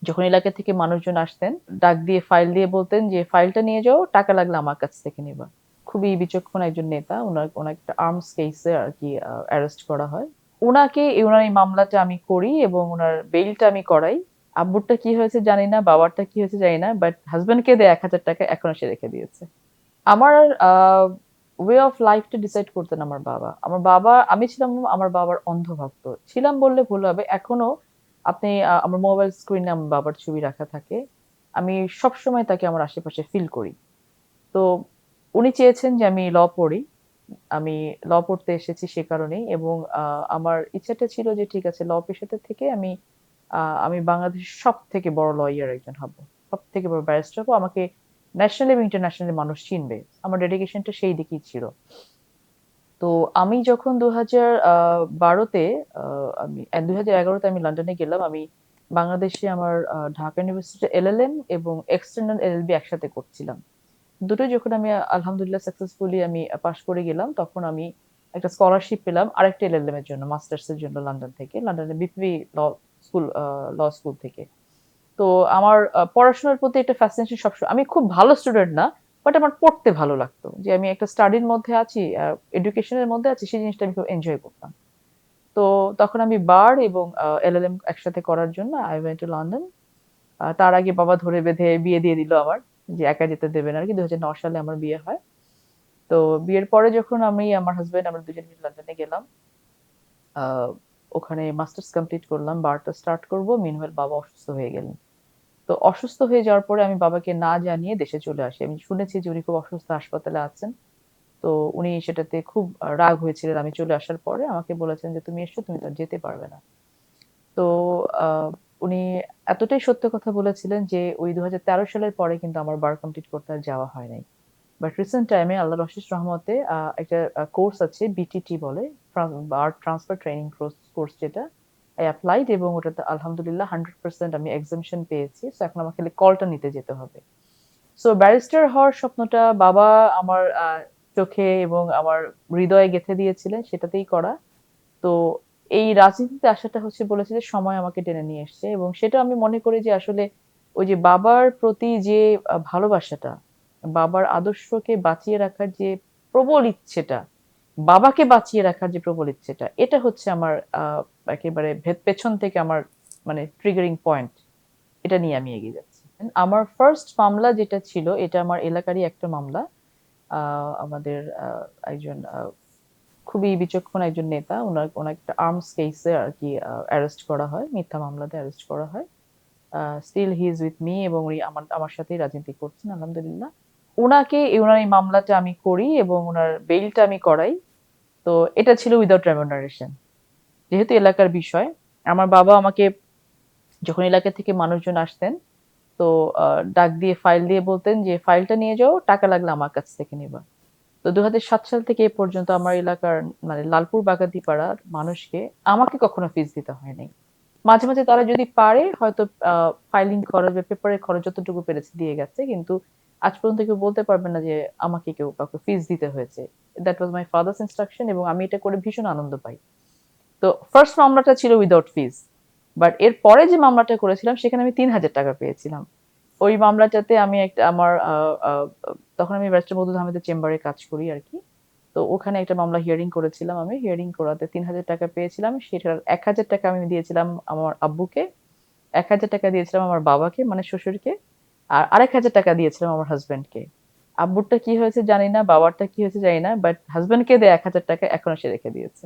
যখন এলাকা থেকে মানুষজন আসতেন, ডাক দিয়ে ফাইল দিয়ে বলতেন যে, "ফাইলটা নিয়ে যাও, টাকা লাগলে আমার কাছ থেকে নিবা।" খুবই বিচক্ষণ একজন নেতা। উনাকে একটা আর্মস কেসে আরকি অ্যারেস্ট করা হয়। উনার এই মামলাটা আমি করি এবং উনার বেইলটা আমি করাই। আব্বুরটা কি হয়েছে জানি না, বাবারটা কি হয়েছে জানি না। বাট হাসব্যান্ডকে দেয়া ৳১,০০০ এখনো সে রেখে দিয়েছে। আমার ওয়ে অফ লাইফটা ডিসাইড করতেন আমার বাবা। আমি ছিলাম আমার বাবার অন্ধ ভক্ত। ছিলাম বললে ভুল হবে। এখনো আপনি আমার মোবাইল স্ক্রিনে আমার বাবার ছবি রাখা থাকে। আমি সবসময় তাকে আমার আশেপাশে ফিল করি। তো উনি চেয়েছেন যে আমি ল পড়ি। আমি ল পড়তে এসেছি সে কারণেই এবং আমার ইচ্ছাটা ছিল যে ঠিক আছে ল পেশাটা থেকে আমি বাংলাদেশের সবথেকে বড় লয়ার একজন হব। সবথেকে বড় ব্যারিস্টার হব। আমাকে ন্যাশনালি এবং ইন্টারন্যাশনালি মানুষ চিনবে। আমার ডেডিকেশনটা সেই দিকেই ছিল। তো আমি যখন ২০১২ তে আ আমি ২০১১ তে আমি লন্ডনে গেলাম। আমি বাংলাদেশে আমার ঢাকা ইউনিভার্সিটিতে এলএলএম এবং এক্সটার্নাল এলএলবি একসাথে করছিলাম। দুটোই যখন আমি আলহামদুলিল্লাহ সাকসেসফুলি আমি পাশ করে গেলাম, তখন আমি একটা স্কলারশিপ পেলাম আরেকটা এলএলএম এর জন্য, মাস্টার্স এর জন্য লন্ডন থেকে। লন্ডনের বিপিবি ল স্কুল থেকে। তো আমার পড়াশোনার প্রতি একটা ফ্যাসিনেশন সবসময়, আমি খুব ভালো স্টুডেন্ট না, বাট আমার পড়তে ভালো লাগতো। যে আমি একটা স্টাডির মধ্যে আছি, এডুকেশনের মধ্যে আছি, সেই জিনিসটা আমি খুব এনজয় করতাম। তো তখন আমি বার এবং এলএলএম একসাথে করার জন্য আই ওয়েন্ট টু লন্ডন। তার আগে বাবা ধরে বেঁধে বিয়ে দিয়ে দিল আমার, যে একা যেতে দেবে না আরকি। ২০০৯ সালে আমার বিয়ে হয়। তো বিয়ের পরে যখন আমি আমার হাসব্যান্ড আমরা দুজন মিলে লন্ডনে গেলাম, আ ওখানে মাস্টার্স কমপ্লিট করলাম। বারটা স্টার্ট করব। মিনওয়াইল বাবা অসুস্থ হয়ে গেলেন। তো অসুস্থ হয়ে যাওয়ার পরে আমি বাবাকে না জানিয়ে দেশে চলে আসি। আমি শুনেছি যে উনি খুব অসুস্থ, হাসপাতালে আছেন। তো উনি সেটাতে খুব রাগ হয়েছিলেন আমি চলে আসার পরে। আমাকে বলেছেন যে, "তুমি এসো, তুমি তো আর যেতে পারবে না।" তো আ উনি এতটাই সত্য কথা বলেছিলেন যে ওই ২০১৩ সালের পরে কিন্তু আমার বার কমপ্লিট করতে আর যাওয়া হয় নাই। বাট রিসেন্ট টাইমে আল্লাহর অশেষ রহমতে একটা কোর্স আছে বিটিটি বলে, বার ট্রান্সফার ট্রেনিং কোর্স যেটা। I applied এবং ওটাতে আলহামদুলিল্লাহ 100% আমি এক্সামশন পেয়েছি। সো এখন আমাকে খালি কলটা নিতে যেতে হবে। সো ব্যারিস্টার হওয়ার স্বপ্নটা বাবা আমার চোখে এবং আমার হৃদয়ে গেঁথে দিয়েছিলেন, সেটাতেই করা। তো এই রাজনীতিতে আসাটা হচ্ছে বলেছে যে সময় আমাকে টেনে নিয়ে এসছে এবং সেটা আমি মনে করি যে আসলে ওই যে বাবার প্রতি যে ভালোবাসাটা, বাবার আদর্শকে বাঁচিয়ে রাখার যে প্রবল ইচ্ছেটা, বাবাকে বাঁচিয়ে রাখার যে প্রবল ইচ্ছেটা, এটা হচ্ছে আমার একেবারে পেছন থেকে আমার মানে ট্রিগারিং পয়েন্ট। এটা নিয়ে আমি এগিয়ে যাচ্ছি। আমার ফার্স্ট মামলা যেটা ছিল এটা আমার এলাকারই একটা মামলা। আমাদের একজন খুবই বিচক্ষণ একজন নেতা। ওনাকে একটা আর্মস কেসে আরকি অ্যারেস্ট করা হয়। মিথ্যা মামলাতে অ্যারেস্ট করা হয়। Still he is with me এবং উনি আমার সাথেই রাজনীতি করছেন আলহামদুলিল্লাহ। উনার এই মামলাটা আমি করি এবং উনার বেইলটা আমি করাই। তো এটা ছিল উইথআউট রেমুনারেশন। যেহেতু এলাকার বিষয়, আমার বাবা আমাকে যখন এলাকা থেকে মানুষজন আসতেন, তো ডাক দিয়ে ফাইল দিয়ে বলতেন যে, "ফাইলটা নিয়ে যাও, টাকা লাগলে আমার কাছ থেকে নিবা।" তো ২০০৭ সাল থেকে এ পর্যন্ত আমার এলাকার মানে লালপুর বাগাতিপাড়ার মানুষকে আমাকে কখনো ফিস দিতে হয় নাই। মাঝে, মাঝে তারা যদি পারে হয়তো আ ফাইলিং খরচ বা পেপারের খরচ যতটুকু পেরেছে দিয়ে গেছে। কিন্তু আজ পর্যন্ত কেউ বলতে পারবে না যে আমাকে কাউকে ফিস দিতে হয়েছে। That was my father's instruction এবং আমি এটা করে ভীষণ আনন্দ পাই। তো ফার্স্ট মামলাটা ছিল উইথআউট ফিস। বাট এর পরে যে মামলাটা করেছিলাম সেখানে আমি ৳৩,০০০ পেয়েছিলাম। ওই মামলাটাতে আমি একটা আমার আ আ তখন আমি ব্যারিস্টার মওদুদ আহমেদের চেম্বারে কাজ করি আরকি। তো ওখানে একটা মামলা হিয়ারিং করেছিলাম আমি। হিয়ারিং করাতে ৳৩,০০০ পেয়েছিলাম। সেটার ৳১,০০০ আমি দিয়েছিলাম আমার আব্বুকে, ৳১,০০০ দিয়েছিলাম আমার বাবাকে মানে শ্বশুরকে। আর ৳২,৫০০ দিয়েছিলাম আমার হাসব্যান্ডকে। আব্বুরটা কি হয়েছে জানি না, বাবারটা কি হয়েছে জানি না। বাট হাসব্যান্ডকে দেয়া ৳১,০০০ এখনো সে রেখে দিয়েছে।